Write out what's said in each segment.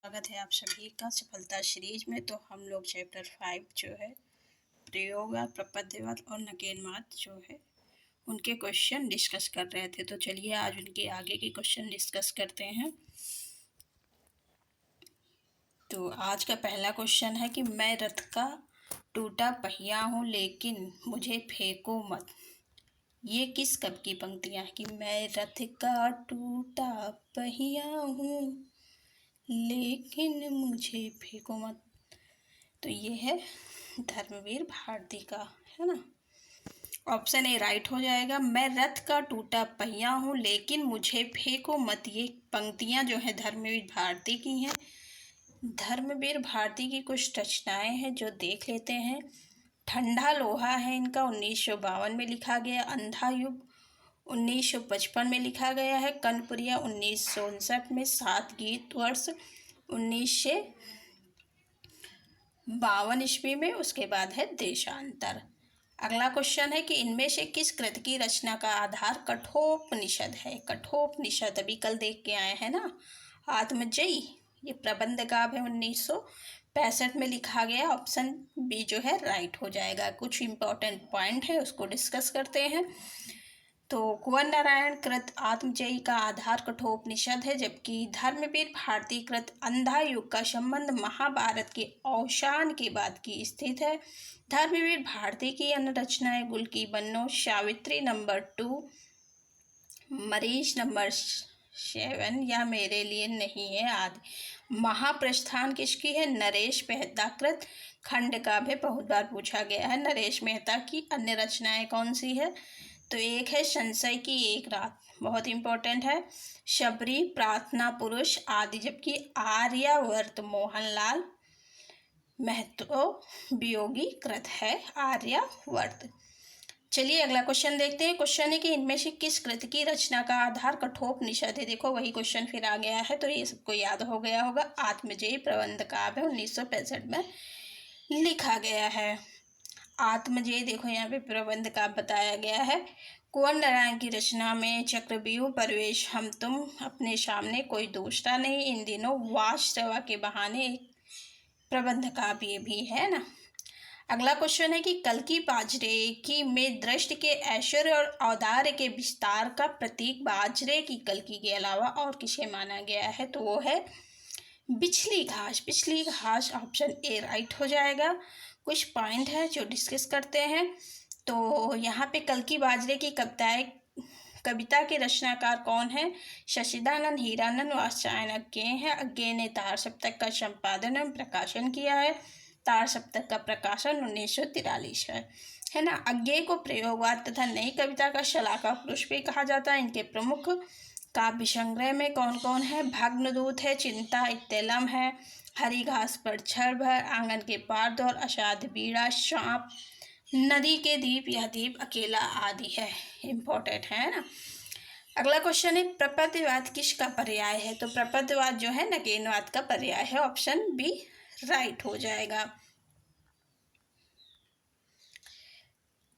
स्वागत है आप सभी का सफलता सीरीज में। तो हम लोग चैप्टर 5 जो है प्रयोगवाद, प्रपद्यवाद और नकेनवाद जो है उनके क्वेश्चन डिस्कस कर रहे थे। तो चलिए आज उनके आगे के क्वेश्चन डिस्कस करते हैं। तो आज का पहला क्वेश्चन है कि मैं रथ का टूटा पहिया हूँ लेकिन मुझे फेंको मत। ये किस कवि की पंक्तियाँ हैं कि मैं रथ का टूटा पहिया हूँ लेकिन मुझे फेंको मत। तो ये है धर्मवीर भारती का, है ना। ऑप्शन ए राइट हो जाएगा। मैं रथ का टूटा पहिया हूँ लेकिन मुझे फेंको मत। ये पंक्तियाँ जो है धर्मवीर भारती की हैं। धर्मवीर भारती की कुछ रचनाएं हैं जो देख लेते हैं। ठंडा लोहा है इनका 1952 में लिखा गया। अंधा युग 1955 में लिखा गया है। कनपुरिया 1959 में। सात गीत वर्ष 1952 ईस्वी में। उसके बाद है देशांतर। अगला क्वेश्चन है कि इनमें से किस कृति की रचना का आधार कठोपनिषद है। कठोपनिषद अभी कल देख के आए हैं ना। आत्मजयी ये प्रबंध काव्य है 1965 में लिखा गया। ऑप्शन बी जो है राइट हो जाएगा। कुछ इंपॉर्टेंट पॉइंट है उसको डिस्कस करते हैं। तो कुंवर नारायण कृत आत्मजयी का आधार कठोपनिषद है, जबकि धर्मवीर भारती कृत अंधा युग का संबंध महाभारत के अवसान के बाद की स्थित है। धर्मवीर भारती की अन्य रचनाएं गुल की बन्नो, सावित्री नंबर 2, मरीच नंबर 7 या मेरे लिए नहीं है आदि। महाप्रस्थान किसकी है। नरेश मेहता कृत खंड काव्य बहुत बार पूछा गया है। नरेश मेहता की अन्य रचनाएं कौन सी है। तो एक है संशय की एक रात, बहुत इंपॉर्टेंट है। शबरी, प्रार्थना पुरुष आदि। जबकि आर्यावर्त मोहनलाल महतो वियोगी कृत है आर्यावर्त। चलिए अगला क्वेश्चन देखते हैं। क्वेश्चन है कि इनमें से किस कृति की रचना का आधार कठोपनिषद है। देखो वही क्वेश्चन फिर आ गया है, तो ये सबको याद हो गया होगा। आत्मजयी प्रबंध काव्य 1965 में लिखा गया है। आत्मजयी देखो यहाँ पे प्रबंध का बताया गया है। कुंवर नारायण की रचना में चक्रव्यूह, प्रवेश, हम तुम, अपने सामने, कोई दूसरा नहीं, इन दिनों, वास्तवा के बहाने एक प्रबंध काव्य भी है ना। अगला क्वेश्चन है कि कल्कि बाजरे की में दृष्टि के ऐश्वर्य और औदार्य के विस्तार का प्रतीक बाजरे की कल्कि के अलावा और किसे माना गया है। तो वो है बिछली घास। बिछली घास ऑप्शन ए राइट हो जाएगा। कुछ पॉइंट है जो डिस्कस करते हैं। तो यहाँ पे कल्कि बाजरे की कविता के रचनाकार कौन है। शशिदानंद, हीरानंद, वात्स्यायन अज्ञेय है। अज्ञेय ने तार सप्तक का संपादन एवं प्रकाशन किया है। तार सप्तक का प्रकाशन 1943 है ना। अज्ञेय को प्रयोगवाद तथा नई कविता का शलाका पुरुष भी कहा जाता है। इनके प्रमुख काव्य संग्रह में कौन कौन है। भग्नदूत है, चिंता, इत्तेलम है, हरी घास पर क्षण भर, आंगन के पार दौर, अषाढ़ बीड़ा, सांप, नदी के दीप, यह दीप अकेला आदि है। इम्पोर्टेंट है ना। अगला क्वेश्चन है प्रपद्यवाद किसका पर्याय है। तो प्रपद्यवाद जो है नकेनवाद का पर्याय है। ऑप्शन बी राइट हो जाएगा।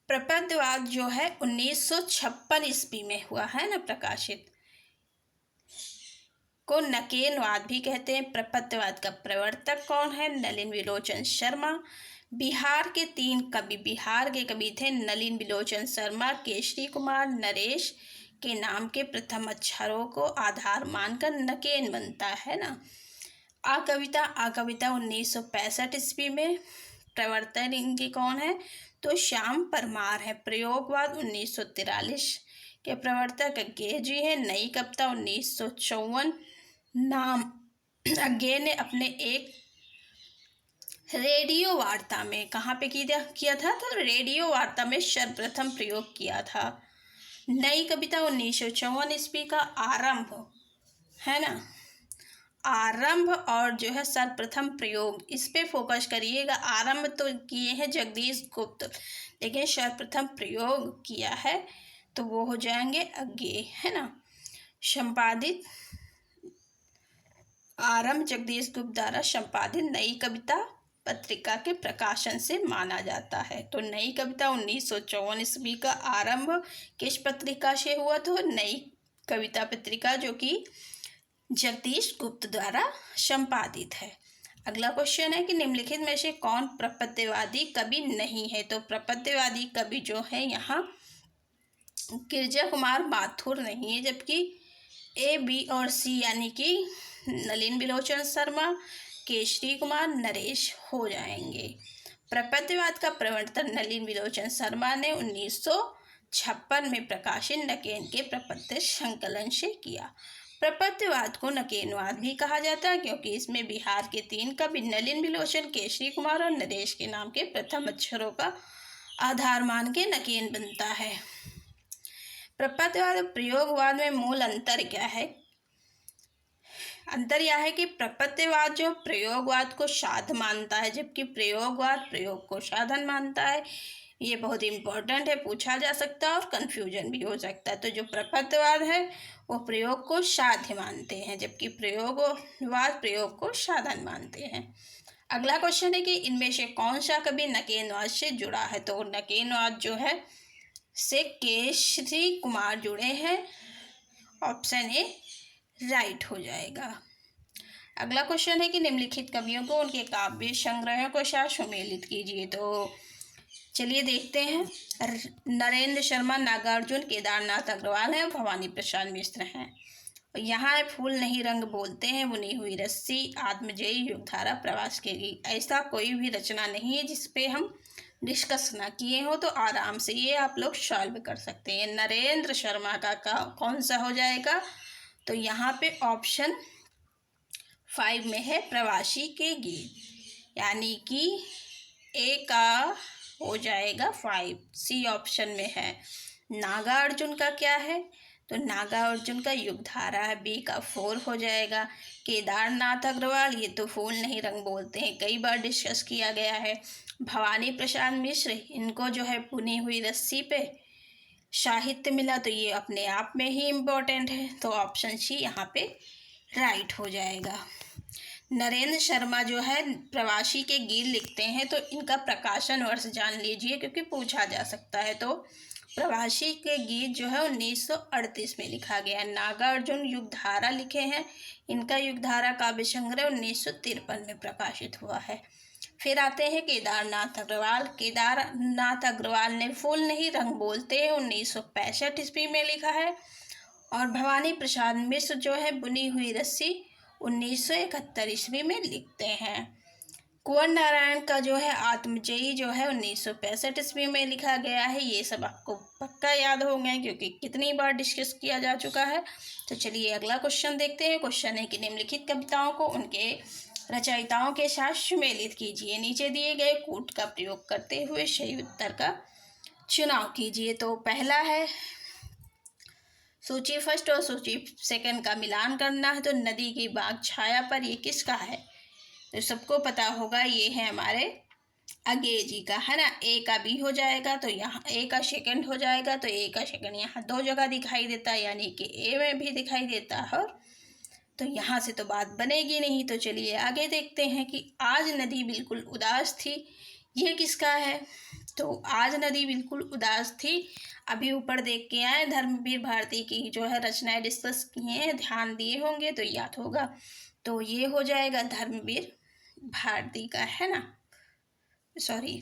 प्रपद्यवाद जो है 1956 ईस्वी में हुआ है ना प्रकाशित, को नकेनवाद भी कहते हैं। प्रपद्यवाद का प्रवर्तक कौन है। नलिन विलोचन शर्मा। बिहार के 3 कवि, बिहार के कवि थे नलिन विलोचन शर्मा, केशरी कुमार, नरेश के नाम के प्रथम अक्षरों को आधार मानकर नकेन बनता है ना। आ कविता 1965 ईस्वी में। प्रवर्तक इनके कौन है। तो श्याम परमार है। प्रयोगवाद 1943 के प्रवर्तक अज्ञेय जी है। नई कविता 1954। नाम अज्ञेय ने अपने एक रेडियो वार्ता में कहाँ पे किया था। तो रेडियो वार्ता में सर्वप्रथम प्रयोग किया था। नई कविता 1954 ईस्वी का आरंभ है ना। आरंभ और जो है सर्वप्रथम प्रयोग, इस पे फोकस करिएगा। आरंभ तो किए हैं जगदीश गुप्त, लेकिन सर्वप्रथम प्रयोग किया है तो वो हो जाएंगे अज्ञेय, है ना। संपादित आरंभ जगदीश गुप्त द्वारा संपादित नई कविता पत्रिका के प्रकाशन से माना जाता है। तो नई कविता 1954 ईस्वी का आरंभ किस पत्रिका से हुआ। तो नई कविता पत्रिका जो कि जगदीश गुप्त द्वारा संपादित है। अगला क्वेश्चन है कि निम्नलिखित में से कौन प्रपत्यवादी कवि नहीं है। तो प्रपत्यवादी कवि जो है यहाँ गिरजा कुमार माथुर नहीं है, जबकि ए, बी और सी यानी कि नलिन बिलोचन शर्मा, केशरी कुमार, नरेश हो जाएंगे। प्रपत्यवाद का प्रवर्तन नलिन बिलोचन शर्मा ने 1956 में प्रकाशित नकेन के प्रपत्य संकलन से किया। प्रपत्यवाद को नकेनवाद भी कहा जाता है क्योंकि इसमें बिहार के 3 कवि नलिन बिलोचन, केशरी कुमार और नरेश के नाम के प्रथम अक्षरों का आधार मान के नकेन बनता है। प्रपत्यवाद और प्रयोगवाद में मूल अंतर क्या है? अंतर यह है कि प्रपत्यवाद जो प्रयोगवाद को साध मानता है, जबकि प्रयोगवाद प्रयोग को साधन मानता है। ये बहुत इम्पोर्टेंट है, पूछा जा सकता है और कन्फ्यूजन भी हो सकता है। तो जो प्रपत्यवाद है वो प्रयोग को साध्य मानते हैं, जबकि प्रयोगवाद प्रयोग को साधन मानते हैं। अगला क्वेश्चन है कि इनमें से कौन सा कवि नकेनवाद से जुड़ा है। तो नकेनवाद जो है से केशरी कुमार जुड़े हैं। ऑप्शन ए राइट हो जाएगा। अगला क्वेश्चन है कि निम्नलिखित कवियों को उनके काव्य संग्रहों को साथ सुमेलित कीजिए। तो चलिए देखते हैं। नरेंद्र शर्मा, नागार्जुन, केदारनाथ अग्रवाल हैं, भवानी प्रसाद मिश्र हैं। यहाँ है फूल नहीं रंग बोलते हैं, बुनी हुई रस्सी, आत्मजयी, युगधारा, प्रवास के गीत। ऐसा कोई भी रचना नहीं है जिसपे हम डिस्कस ना किए हो, तो आराम से ये आप लोग सॉल्व कर सकते हैं। नरेंद्र शर्मा का कौन सा हो जाएगा? तो यहाँ पे ऑप्शन 5 में है प्रवासी के गीत, यानी कि ए का हो जाएगा 5, सी ऑप्शन में है। नागार्जुन का क्या है? तो नागार्जुन का युगधारा है, बी का 4 हो जाएगा। केदारनाथ अग्रवाल, ये तो फूल नहीं रंग बोलते हैं, कई बार डिस्कस किया गया है। भवानी प्रसाद मिश्र, इनको जो है बुनी हुई रस्सी पे साहित्य मिला, तो ये अपने आप में ही इम्पोर्टेंट है, तो ऑप्शन सी यहाँ पे राइट हो जाएगा। नरेंद्र शर्मा जो है प्रवासी के गीत लिखते हैं, तो इनका प्रकाशन वर्ष जान लीजिए क्योंकि पूछा जा सकता है। तो प्रवासी के गीत जो है 1938 में लिखा गया। नागार्जुन युगधारा लिखे हैं, इनका युगधारा काव्य संग्रह 1953 में प्रकाशित हुआ है। फिर आते हैं केदारनाथ अग्रवाल। केदारनाथ अग्रवाल ने फूल नहीं रंग बोलते 1965 ईस्वी में लिखा है। और भवानी प्रसाद मिश्र जो है बुनी हुई रस्सी 1971 ईस्वी में लिखते हैं। कुंवर नारायण का जो है आत्मजयी जो है 1965 ईस्वी में लिखा गया है। ये सब आपको पक्का याद हो गए क्योंकि कितनी बार डिस्कस किया जा चुका है। तो चलिए अगला क्वेश्चन देखते हैं। क्वेश्चन है कि निम्नलिखित कविताओं को उनके रचयिताओं के साथ सुमेलित कीजिए। नीचे दिए गए कूट का प्रयोग करते हुए सही उत्तर का चुनाव कीजिए। तो पहला है सूची फर्स्ट और सूची सेकंड का मिलान करना है। तो नदी की बाग छाया पर, ये किसका है? तो सबको पता होगा ये है हमारे अंग्रेजी का, है ना। ए का बी हो जाएगा, तो यहाँ ए का सेकंड हो जाएगा, तो ए का सेकंड यहाँ 2 जगह दिखाई देता है, यानी कि ए में भी दिखाई देता है। और तो यहाँ से तो बात बनेगी नहीं। तो चलिए आगे देखते हैं कि आज नदी बिल्कुल उदास थी, ये किसका है? तो आज नदी बिल्कुल उदास थी, अभी ऊपर देख के आए, धर्मवीर भारती की जो है रचनाएं डिस्कस किए हैं, ध्यान दिए होंगे तो याद होगा। तो ये हो जाएगा धर्मवीर भारती का, है ना। सॉरी,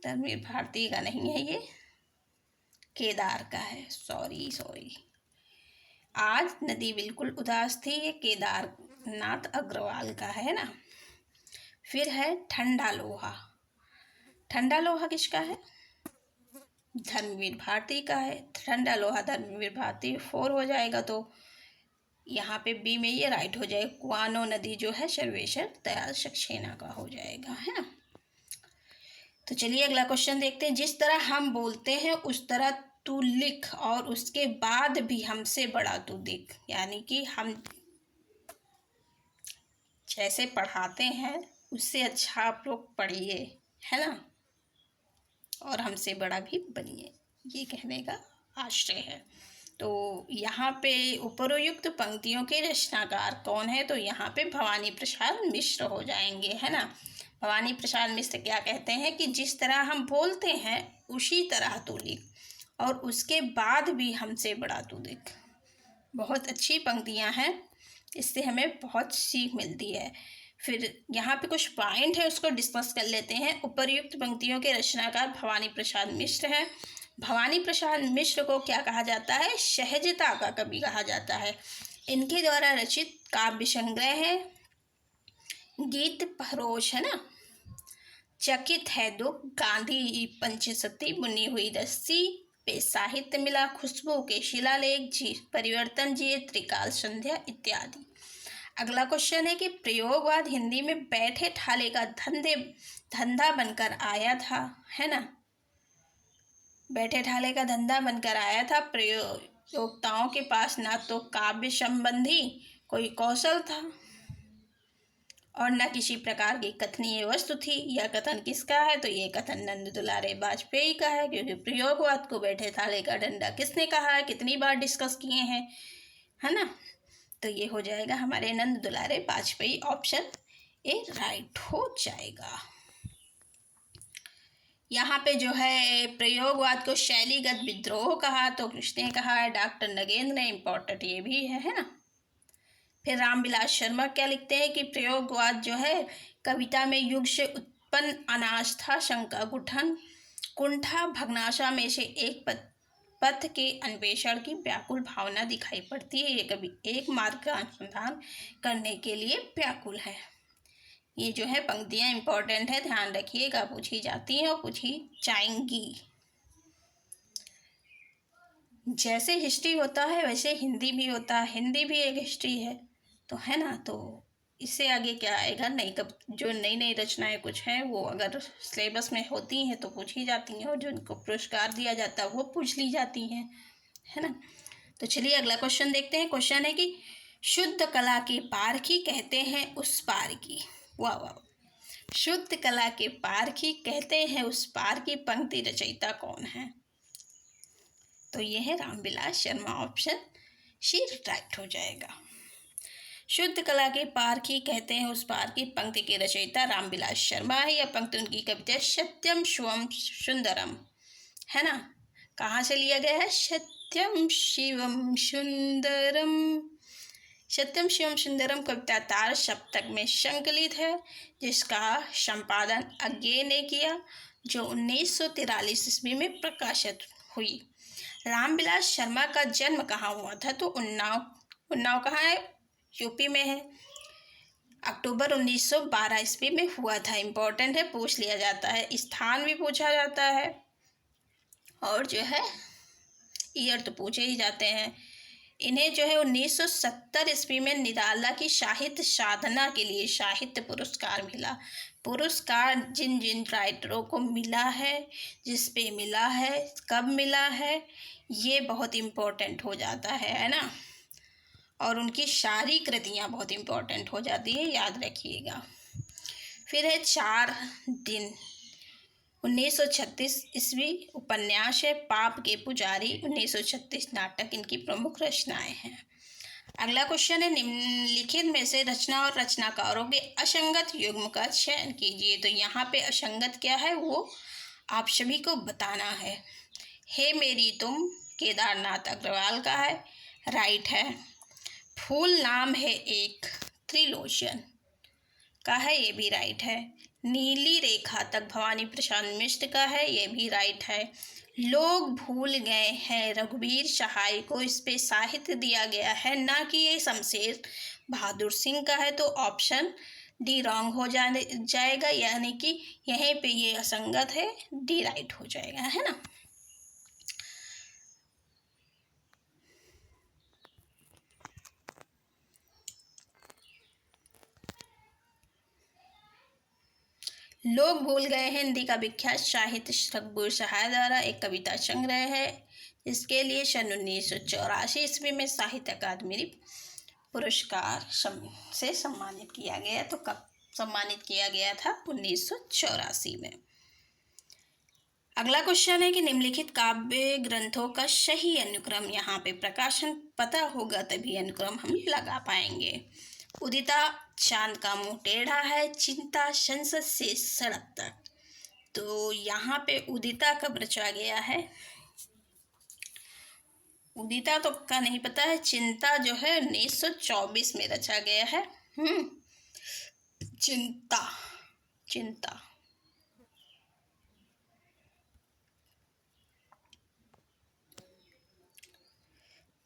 धर्मवीर भारती का नहीं है, ये केदार का है। सॉरी, आज नदी बिल्कुल उदास थी, ये केदारनाथ अग्रवाल का है ना। फिर है ठंडा लोहा। ठंडा लोहा किसका है? धर्मवीर भारती का है। ठंडा लोहा धर्मवीर भारती 4 हो जाएगा, तो यहाँ पे बी में ये राइट हो जाएगा। कुआनो नदी जो है सर्वेश्वर दयाल सक्सेना का हो जाएगा, है ना। तो चलिए अगला क्वेश्चन देखते हैं। जिस तरह हम बोलते हैं उस तरह तू लिख, और उसके बाद भी हमसे बड़ा तू दिख, यानी कि हम जैसे पढ़ाते हैं उससे अच्छा आप लोग पढ़िए, है ना, और हमसे बड़ा भी बनिए, ये कहने का आशय है। तो यहाँ पे उपरोक्त पंक्तियों के रचनाकार कौन है? तो यहाँ पे भवानी प्रसाद मिश्र हो जाएंगे, है ना। भवानी प्रसाद मिश्र क्या कहते हैं कि जिस तरह हम बोलते हैं उसी तरह तू लिख, और उसके बाद भी हमसे बड़ा तू देख। बहुत अच्छी पंक्तियाँ हैं, इससे हमें बहुत सीख मिलती है। फिर यहाँ पे कुछ पॉइंट है, उसको डिस्कस कर लेते हैं। उपर्युक्त पंक्तियों के रचनाकार भवानी प्रसाद मिश्र हैं। भवानी प्रसाद मिश्र को क्या कहा जाता है? सहजता का कवि कहा जाता है। इनके द्वारा रचित काव्य संग्रह है गीत परोश, है ना, चकित है दुख, गांधी पंचसती, बुनी हुई रस्सी पे साहित्य मिला, खुशबू के शिलालेख, जी परिवर्तन जिए, त्रिकाल संध्या इत्यादि। अगला क्वेश्चन है कि प्रयोगवाद हिंदी में बैठे ठाले का धंधा बनकर आया था, है ना। बैठे ठाले का धंधा बनकर आया था। प्रयोक्ताओं के पास ना तो काव्य संबंधी कोई कौशल था और न किसी प्रकार की कथनीय वस्तु थी। यह कथन किसका है? तो ये कथन नंद दुलारे वाजपेयी का है, क्योंकि प्रयोगवाद को बैठे थाले का डंडा किसने कहा है, कितनी बार डिस्कस किए हैं, है ना। तो ये हो जाएगा हमारे नंद दुलारे वाजपेयी, ऑप्शन ए राइट हो जाएगा। यहाँ पे जो है प्रयोगवाद को शैलीगत विद्रोह कहा, तो किसने कहा है? डॉक्टर नगेंद्र ने। इम्पोर्टेंट ये भी है ना। फिर रामविलास शर्मा क्या लिखते हैं कि प्रयोगवाद जो है कविता में युग से उत्पन्न अनास्था, शंका, गुठन, कुंठा, भग्नाशा में से एक पथ के अन्वेषण की व्याकुल भावना दिखाई पड़ती है। ये कभी एक मार्ग का अनुसंधान करने के लिए व्याकुल है। ये जो है पंक्तियाँ इंपॉर्टेंट है, ध्यान रखिएगा, पूछी जाती हैं और पूछी जाएंगी। जैसे हिस्ट्री होता है वैसे हिंदी भी होता है, हिंदी भी एक हिस्ट्री है, तो है ना। तो इससे आगे क्या आएगा? जो नई नई रचनाएं कुछ हैं वो अगर सिलेबस में होती हैं तो पूछी जाती हैं, और जो उनको पुरस्कार दिया जाता है वो पूछ ली जाती हैं, है ना। तो चलिए अगला क्वेश्चन देखते हैं। क्वेश्चन है कि शुद्ध कला के पारखी कहते हैं उस पार की। वाह वाह। शुद्ध कला के पारखी कहते हैं उस पार की पंक्ति रचयिता कौन है? तो ये है Ramvilas Sharma, option C right हो जाएगा। शुद्ध कला के पारखी कहते हैं उस पार की पंक्ति के रचयिता रामविलास शर्मा है। यह पंक्ति उनकी कविता सत्यम शिवम सुंदरम, है ना। कहाँ से लिया गया है? सत्यम शिवम सुंदरम। सत्यम शिवम सुंदरम कविता तार सप्तक में संकलित है, जिसका संपादन अज्ञे ने किया, जो 1943 ईस्वी में प्रकाशित हुई। रामविलास शर्मा का जन्म कहाँ हुआ था? तो उन्नाव कहाँ है? यूपी में है। अक्टूबर 1912 ईस्वी में हुआ था। इम्पोर्टेंट है, पूछ लिया जाता है, स्थान भी पूछा जाता है और जो है ईयर तो पूछे ही जाते हैं। इन्हें जो है 1970 ईस्वी में निराला की साहित्य साधना के लिए साहित्य पुरस्कार मिला। पुरस्कार जिन जिन राइटरों को मिला है, जिस पे मिला है, कब मिला है, ये बहुत इम्पोर्टेंट हो जाता है ना। और उनकी सारी कृतियाँ बहुत इम्पोर्टेंट हो जाती है, याद रखिएगा। फिर है 4 दिन, 1936 ईस्वी उपन्यास है। पाप के पुजारी 1936 नाटक इनकी प्रमुख रचनाएं हैं। अगला क्वेश्चन है निम्नलिखित में से रचना और रचनाकारों के असंगत युग्म का चयन कीजिए। तो यहाँ पे असंगत क्या है वो आप सभी को बताना है। हे मेरी तुम केदारनाथ अग्रवाल का है, राइट है। फूल नाम है एक त्रिलोचन का है, ये भी राइट है। नीली रेखा तक भवानी प्रसाद मिश्र का है, ये भी राइट है। लोग भूल गए हैं रघुवीर सहाय को, इस पे साहित्य दिया गया है, ना कि ये शमशेर बहादुर सिंह का है, तो ऑप्शन डी रॉन्ग हो जाएगा, यानी कि यहीं पे ये असंगत है, डी राइट हो जाएगा, है ना। लोग भूल गए हैं हिंदी का विख्यात साहित्य रघुवीर सहाय द्वारा एक कविता संग्रह है, इसके लिए सन 1984 ईस्वी में साहित्य अकादमी पुरस्कार से सम्मानित किया गया। तो कब सम्मानित किया गया था? 1984 में। अगला क्वेश्चन है कि निम्नलिखित काव्य ग्रंथों का सही अनुक्रम, यहाँ पे प्रकाशन पता होगा तभी अनुक्रम हम लगा पाएंगे। उदिता चांद का मुंह टेढ़ा है, चिंता संसद से सड़क तक। तो यहाँ पे उदिता कब रचा गया है? उदिता तो का नहीं पता है। चिंता जो है 1924 में रचा गया है। चिंता, चिंता।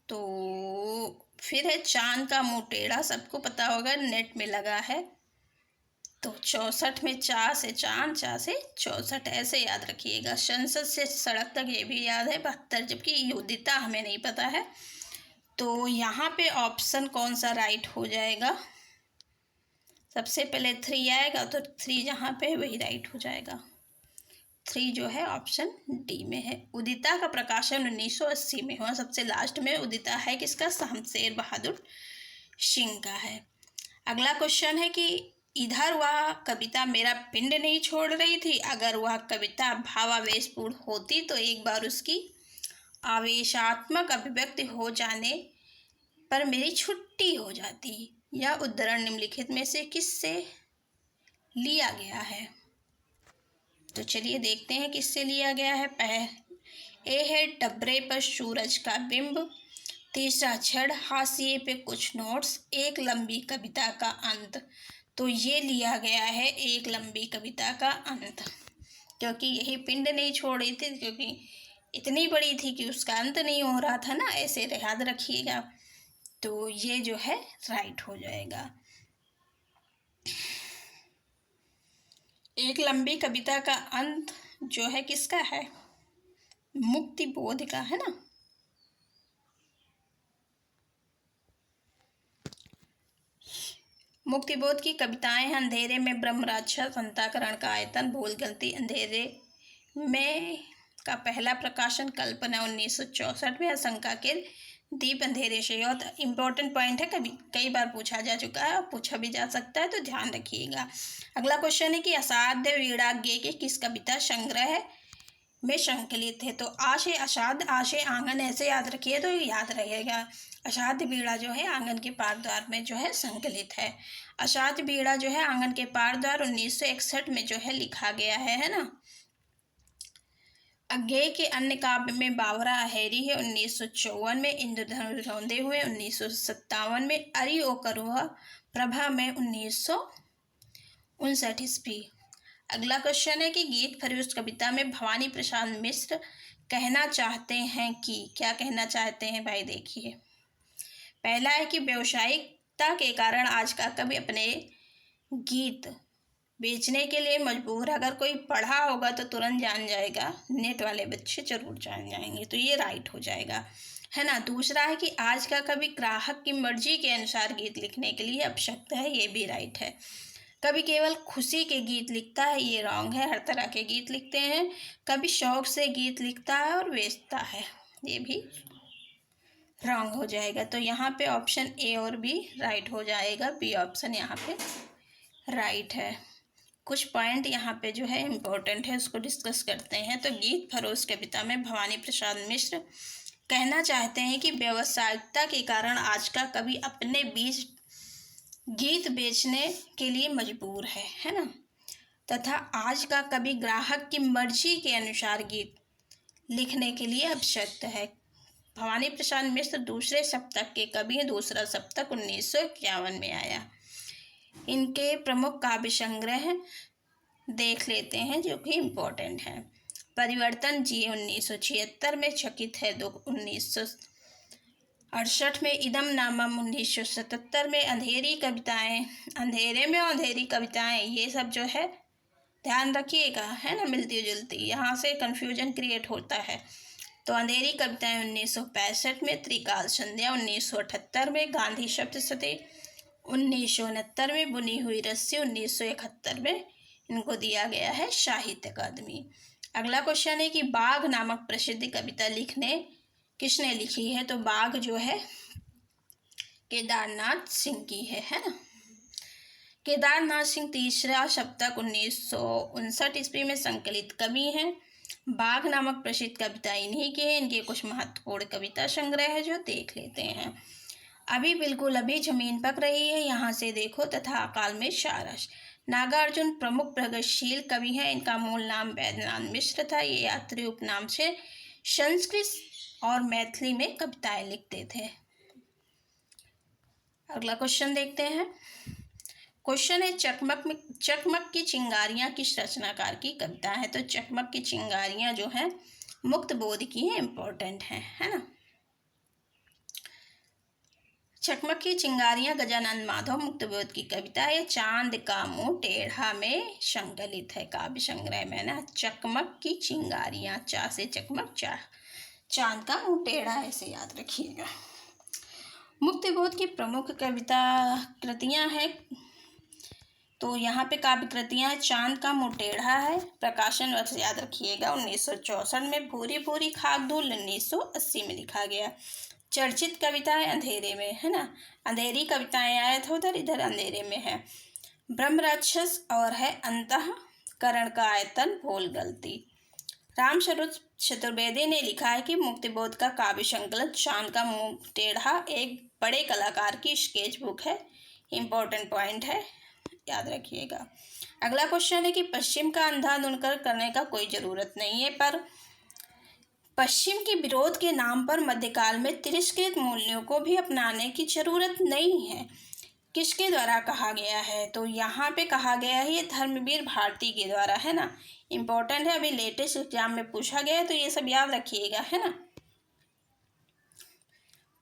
तो फिर है चांद का मुंह टेढ़ा, सबको पता होगा, नेट में लगा है। तो 64 में चा से चांद, चा से 64, ऐसे याद रखिएगा। संसद से सड़क तक ये भी याद है 72, जबकि उदिता हमें नहीं पता है। तो यहाँ पे ऑप्शन कौन सा राइट हो जाएगा? सबसे पहले 3 आएगा, तो 3 जहाँ पे है वही राइट हो जाएगा। 3 जो है ऑप्शन डी में है। उदिता का प्रकाशन 1980 में हुआ। सबसे लास्ट में उदिता है किसका? शमशेर बहादुर सिंह का है। अगला क्वेश्चन है कि इधर वह कविता मेरा पिंड नहीं छोड़ रही थी, अगर वह कविता भावावेशपूर्ण होती तो एक बार उसकी आवेशात्मक अभिव्यक्ति हो जाने पर मेरी छुट्टी हो जाती। यह उद्धरण निम्नलिखित में से किससे लिया गया है? तो चलिए देखते हैं किससे लिया गया है। ए है टबरे पर सूरज का बिंब, तीसरा छड़, हाशिए पे कुछ नोट्स, एक लंबी कविता का अंत। तो ये लिया गया है एक लंबी कविता का अंत, क्योंकि यही पिंड नहीं छोड़ रही थी, क्योंकि इतनी बड़ी थी कि उसका अंत नहीं हो रहा था ना, ऐसे याद रखिएगा। तो ये जो है राइट हो जाएगा। एक लंबी कविता का अंत जो है किसका है? मुक्ति बोध का है ना। मुक्ति बोध की कविताएं हैं अंधेरे में ब्रह्म राक्षस, अंतःकरण का आयतन, भूल गलती, अंधेरे में का पहला प्रकाशन, कल्पना 1964 में, आशंका के दीप, अंधेरे से। और इम्पोर्टेंट पॉइंट है, कभी कई बार पूछा जा चुका है, पूछा भी जा सकता है, तो ध्यान रखिएगा। अगला क्वेश्चन है कि असाध्य वीणाज्ञ के किस कविता संग्रह में संकलित है? तो आशे असाध्य, आशे आंगन, ऐसे याद रखिए तो याद रहेगा। असाध्य बीड़ा जो है आंगन के पार द्वार में जो है संकलित है। असाध्य बीड़ा जो है आंगन के पार द्वार 1961 में जो है लिखा गया है ना। अज्ञेय के अन्य काव्य में बावरा अहेरी है 1954 में, इंद्रधनुष रौंदे हुए 1957 में, अरि ओ करुआ प्रभा में 1959 ईस्वी। अगला क्वेश्चन है कि गीत फरोश कविता में भवानी प्रसाद मिश्र कहना चाहते हैं कि, क्या कहना चाहते हैं भाई? देखिए, पहला है कि व्यावसायिकता के कारण आज का कवि अपने गीत बेचने के लिए मजबूर। अगर कोई पढ़ा होगा तो तुरंत जान जाएगा, नेट वाले बच्चे जरूर जान जाएंगे, तो ये राइट हो जाएगा, है ना। दूसरा है कि आज का कवि ग्राहक की मर्जी के अनुसार गीत लिखने के लिए अशक्त है, ये भी राइट है। कभी केवल खुशी के गीत लिखता है, ये रॉन्ग है, हर तरह के गीत लिखते हैं। कभी शौक से गीत लिखता है और बेचता है, ये भी रॉन्ग हो जाएगा। तो यहाँ पे ऑप्शन ए और बी राइट हो जाएगा, बी ऑप्शन यहाँ पे राइट है। कुछ पॉइंट यहाँ पे जो है इम्पोर्टेंट है, उसको डिस्कस करते हैं। तो गीत फरोश कविता में भवानी प्रसाद मिश्र कहना चाहते हैं कि व्यावसायिकता के कारण आज का कवि अपने बीच गीत बेचने के लिए मजबूर है ना, तथा आज का कवि ग्राहक की मर्जी के अनुसार गीत लिखने के लिए अशक्त है। भवानी प्रसाद मिश्र दूसरे सप्तक के कवि हैं, दूसरा सप्तक 1951 में आया। इनके प्रमुख काव्य संग्रह देख लेते हैं जो कि इम्पोर्टेंट है। परिवर्तन जी 1976 में, चकित है 1968 में, इदम नामम 1977 में, अंधेरी कविताएं, अंधेरे में अंधेरी कविताएं, ये सब जो है ध्यान रखिएगा, है ना, मिलती जुलती, यहाँ से कन्फ्यूजन क्रिएट होता है। तो अंधेरी कविताएं 1965 में, त्रिकाल संध्या 1978 में, गांधी सप्तशती 1969 में, बुनी हुई रस्सी 1971 में इनको दिया गया है साहित्य अकादमी। अगला क्वेश्चन है कि बाघ नामक प्रसिद्ध कविता किसने लिखी है? तो बाघ जो है केदारनाथ सिंह की है ना। केदारनाथ सिंह तीसरा सप्तक 1959 ईस्वी में संकलित कवि हैं। बाघ नामक प्रसिद्ध कविता इन्हीं की है। इनके कुछ महत्वपूर्ण कविता संग्रह है जो देख लेते हैं। अभी बिल्कुल अभी जमीन पक रही है, यहाँ से देखो, तथा अकाल में सारस। नागार्जुन प्रमुख प्रगतिशील कवि हैं। इनका मूल नाम वैद्यनाथ मिश्र था, ये यात्री उपनाम से संस्कृत और मैथिली में कविताएं लिखते थे। अगला क्वेश्चन देखते हैं। क्वेश्चन है चकमक की चिंगारियां किस रचनाकार की कविता है। तो चकमक की चिंगारियां जो है मुक्त बोध की है, इंपॉर्टेंट है ना। चकमक की चिंगारियां गजानन माधव मुक्तबोध की कविता है। चांद का मुंह टेढ़ा में संकलित है काव्य संग्रह में ना। चकमक की चिंगारियां, चा से चकमक, चा चांद का मुंह टेढ़ा, ऐसे याद रखिएगा। मुक्तबोध की प्रमुख कविता कृतियां हैं, तो यहाँ पे काव्य कृतियां हैं। चांद का मुंह टेढ़ा है, प्रकाशन वर्ष याद रखिएगा 1964 में। भूरी भूरी खाक धूल 1980 में लिखा गया। चर्चित कविताएं अंधेरे में, है ना। अंधेरी कविताएं आए थे उधर, इधर अंधेरे में है। ब्रह्म राक्षस और है अंतःकरण का आयतन भूल गलती। रामस्वरूप चतुर्वेदी ने लिखा है कि मुक्तिबोध का काव्य संकलन चांद का मुंह टेढ़ा एक बड़े कलाकार की स्केच बुक है, इंपॉर्टेंट पॉइंट है, याद रखिएगा। अगला क्वेश्चन है कि पश्चिम का अंधाधुंध करने का कोई ज़रूरत नहीं है, पर पश्चिम के विरोध के नाम पर मध्यकाल में तिरस्कृत मूल्यों को भी अपनाने की जरूरत नहीं है। किसके द्वारा कहा गया है। तो यहाँ पे कहा गया है ये धर्मवीर भारती के द्वारा, है ना। इम्पोर्टेंट है, अभी लेटेस्ट एग्जाम में पूछा गया है, तो ये सब याद रखिएगा, है ना।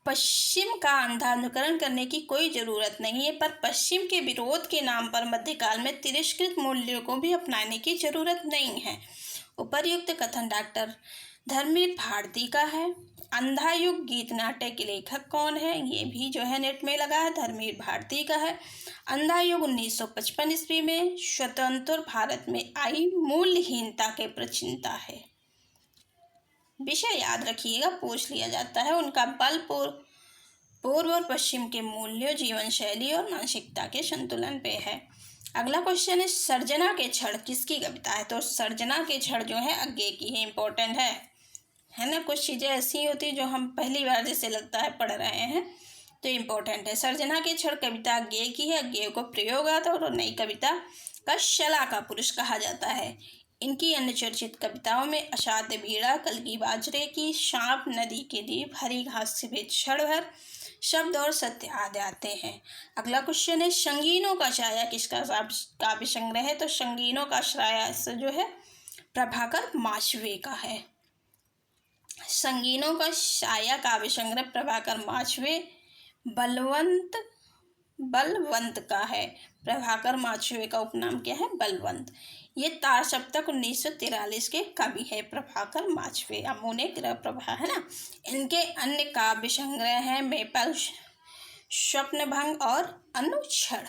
पश्चिम का अंधानुकरण करने की कोई ज़रूरत नहीं है, पर पश्चिम के विरोध के नाम पर मध्यकाल में तिरस्कृत मूल्यों को भी अपनाने की जरूरत नहीं है। उपर्युक्त कथन डॉक्टर धर्मवीर भारती का है। अंधा युग गीत नाट्य के लेखक कौन है, ये भी जो है नेट में लगा है, धर्मवीर भारती का है। अंधा युग 1955 ईस्वी में स्वतंत्र भारत में आई मूल्यहीनता के प्रचिंता है। विषय याद रखिएगा, पूछ लिया जाता है। उनका बल पूर्व और पश्चिम के मूल्यों, जीवन शैली और मानसिकता के संतुलन पे है। अगला क्वेश्चन है सर्जना के क्षण किसकी कविता है। तो सर्जना के क्षण जो है अज्ञे की है, इंपॉर्टेंट है ना। कुछ चीज़ें ऐसी होती हैं जो हम पहली बार जैसे लगता है पढ़ रहे हैं, तो इम्पोर्टेंट है। सर्जना के क्षण कविता अज्ञे की है। अज्ञे को प्रयोगात्मक और नई कविता का शला का पुरुष कहा जाता है। इनकी अन्य चर्चित कविताओं में असाध्य बीड़ा, कलगी बाजरे की, सांप, नदी के दीप, हरी घास से भेद क्षण भर, शब्द और सत्य आदि आते हैं। अगला क्वेश्चन है संगीनों का छाया किसका काव्य संग्रह है। तो संगीनों का छाया जो है प्रभाकर माचवे का है। संगीनों का छाया काव्य संग्रह प्रभाकर माचवे बलवंत का है। प्रभाकर माचवे का उपनाम क्या है, बलवंत। ये तार सप्तक 1943 के कवि है प्रभाकर माचवे। अमूने ग्रह प्रभा, है ना। इनके अन्य काव्य संग्रह हैं मेपल, स्वप्नभंग और अनुक्षण।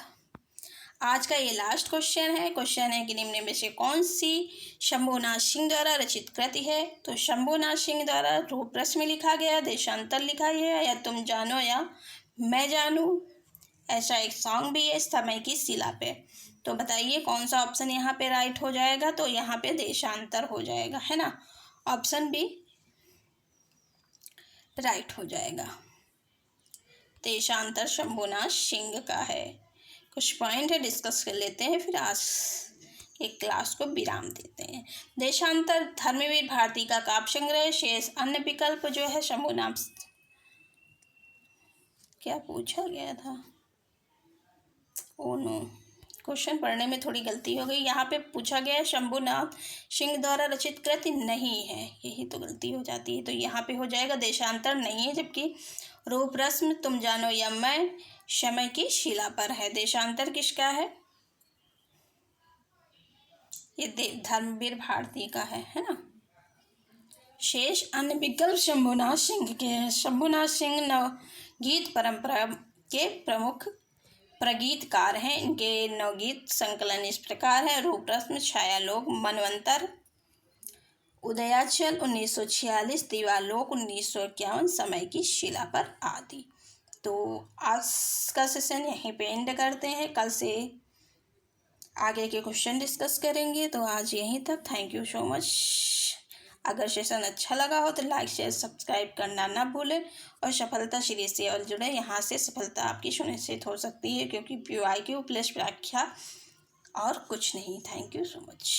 आज का ये लास्ट क्वेश्चन है कि निम्न में से कौन सी शंभुनाथ सिंह द्वारा रचित कृति है। तो शंभुनाथ सिंह द्वारा रूप रस में लिखा गया देशांतर लिखा है, या तुम जानो या मैं जानूं, ऐसा एक सॉन्ग भी है समय की शिला पे। तो बताइए कौन सा ऑप्शन यहाँ पे राइट हो जाएगा। तो यहाँ पे देशांतर हो जाएगा, है ना। ऑप्शन बी राइट हो जाएगा। देशांतर शंभुनाथ सिंह का है। कुछ पॉइंट है डिस्कस कर लेते हैं, फिर आज एक क्लास को विराम देते हैं। देशांतर धर्मवीर भारती का काव्य संग्रह। शेष अन्य विकल्प जो है शंभुनाथ, क्या पूछा गया था, ओ नो, क्वेश्चन पढ़ने में थोड़ी गलती हो गई। यहाँ पे पूछा गया है शंभुनाथ सिंह द्वारा रचित कृति नहीं है, यही तो गलती हो जाती है। तो यहाँ पे हो जाएगा देशांतर नहीं है, जबकि रूप रस्म, तुम जानो या मैं, समय की शिला पर है। देशांतर किसका है, ये धर्मवीर भारती का है ना। शेष अन्य विकल्प शंभुनाथ सिंह के हैं। शंभुनाथ सिंह नवगीत परंपरा के प्रमुख प्रगीतकार हैं। इनके नवगीत संकलन इस प्रकार है। रूप रस्म, छायालोक, मनवंतर, उदयाचल 1946, दीवालोक 1951, समय की शिला पर आदि। तो आज का सेशन यहीं पे एंड करते हैं, कल से आगे के क्वेश्चन डिस्कस करेंगे। तो आज यहीं तक, थैंक यू सो मच। अगर सेशन अच्छा लगा हो तो लाइक शेयर सब्सक्राइब करना ना भूलें, और सफलता सीरीज से और जुड़े। यहाँ से सफलता आपकी सुनिश्चित हो सकती है, क्योंकि PYQ प्लस व्याख्या और कुछ नहीं। Thank you so much.